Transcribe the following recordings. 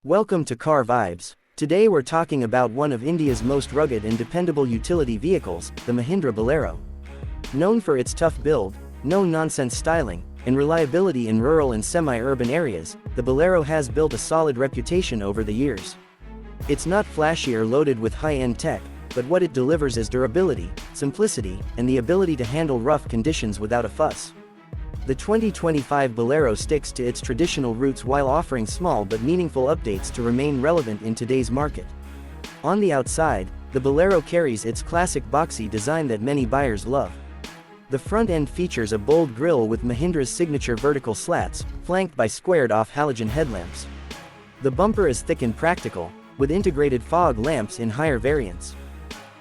Welcome to Car Vibes. Today we're talking about one of India's most rugged and dependable utility vehicles, the Mahindra Bolero. Known for its tough build, no-nonsense styling, and reliability in rural and semi-urban areas, the Bolero has built a solid reputation over the years. It's not flashy or loaded with high-end tech, but what it delivers is durability, simplicity, and the ability to handle rough conditions without a fuss. The 2025 Bolero sticks to its traditional roots while offering small but meaningful updates to remain relevant in today's market. On the outside, the Bolero carries its classic boxy design that many buyers love. The front end features a bold grille with Mahindra's signature vertical slats, flanked by squared-off halogen headlamps. The bumper is thick and practical, with integrated fog lamps in higher variants.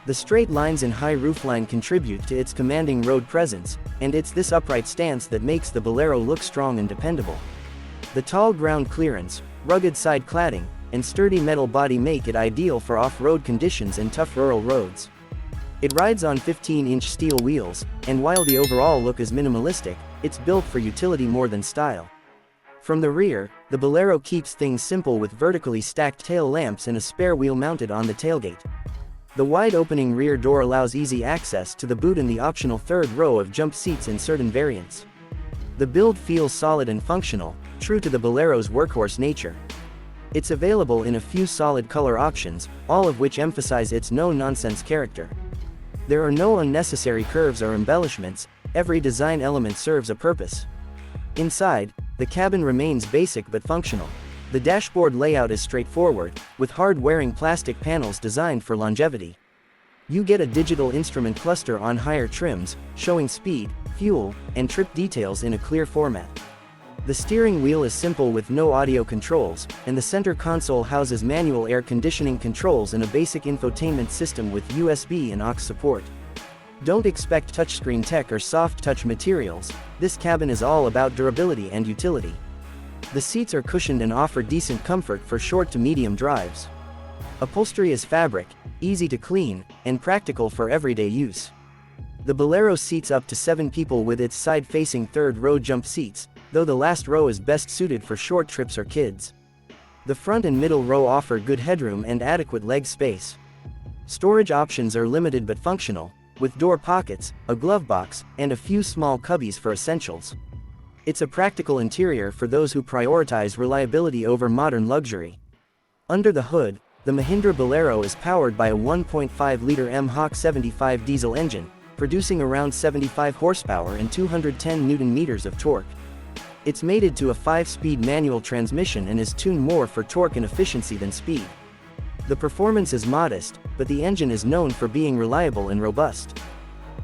The straight lines and high roofline contribute to its commanding road presence, and it's this upright stance that makes the Bolero look strong and dependable. The tall ground clearance, rugged side cladding, and sturdy metal body make it ideal for off-road conditions and tough rural roads. It rides on 15-inch steel wheels, and while the overall look is minimalistic, it's built for utility more than style. From the rear, the Bolero keeps things simple with vertically stacked tail lamps and a spare wheel mounted on the tailgate. The wide-opening rear door allows easy access to the boot and the optional third row of jump seats in certain variants. The build feels solid and functional, true to the Bolero's workhorse nature. It's available in a few solid color options, all of which emphasize its no-nonsense character. There are no unnecessary curves or embellishments, every design element serves a purpose. Inside, the cabin remains basic but functional. The dashboard layout is straightforward, with hard-wearing plastic panels designed for longevity. You get a digital instrument cluster on higher trims, showing speed, fuel, and trip details in a clear format. The steering wheel is simple with no audio controls, and the center console houses manual air conditioning controls and a basic infotainment system with USB and aux support. Don't expect touchscreen tech or soft-touch materials, this cabin is all about durability and utility. The seats are cushioned and offer decent comfort for short to medium drives. Upholstery is fabric, easy to clean, and practical for everyday use. The Bolero seats up to 7 people with its side-facing third-row jump seats, though the last row is best suited for short trips or kids. The front and middle row offer good headroom and adequate leg space. Storage options are limited but functional, with door pockets, a glove box, and a few small cubbies for essentials. It's a practical interior for those who prioritize reliability over modern luxury. Under the hood, the Mahindra Bolero is powered by a 1.5-liter Mach 75 diesel engine, producing around 75 horsepower and 210 Nm of torque. It's mated to a 5-speed manual transmission and is tuned more for torque and efficiency than speed. The performance is modest, but the engine is known for being reliable and robust.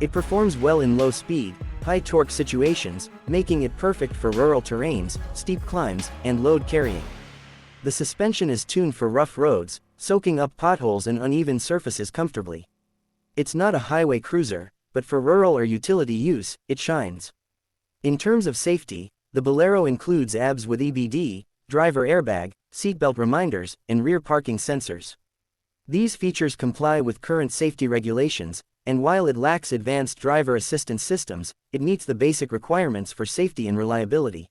It performs well in low-speed, high-torque situations, making it perfect for rural terrains, steep climbs, and load carrying. The suspension is tuned for rough roads, soaking up potholes and uneven surfaces comfortably. It's not a highway cruiser, but for rural or utility use, it shines. In terms of safety, the Bolero includes ABS with EBD, driver airbag, seatbelt reminders, and rear parking sensors. These features comply with current safety regulations, and while it lacks advanced driver assistance systems, it meets the basic requirements for safety and reliability.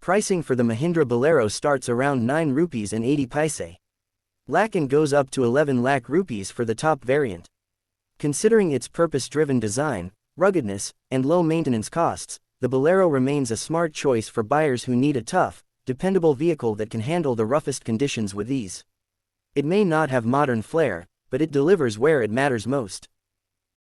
Pricing for the Mahindra Bolero starts around 9 rupees and 80 paise. Lakh and goes up to 11 lakh rupees for the top variant. Considering its purpose-driven design, ruggedness, and low maintenance costs, the Bolero remains a smart choice for buyers who need a tough, dependable vehicle that can handle the roughest conditions with ease. It may not have modern flair, but it delivers where it matters most.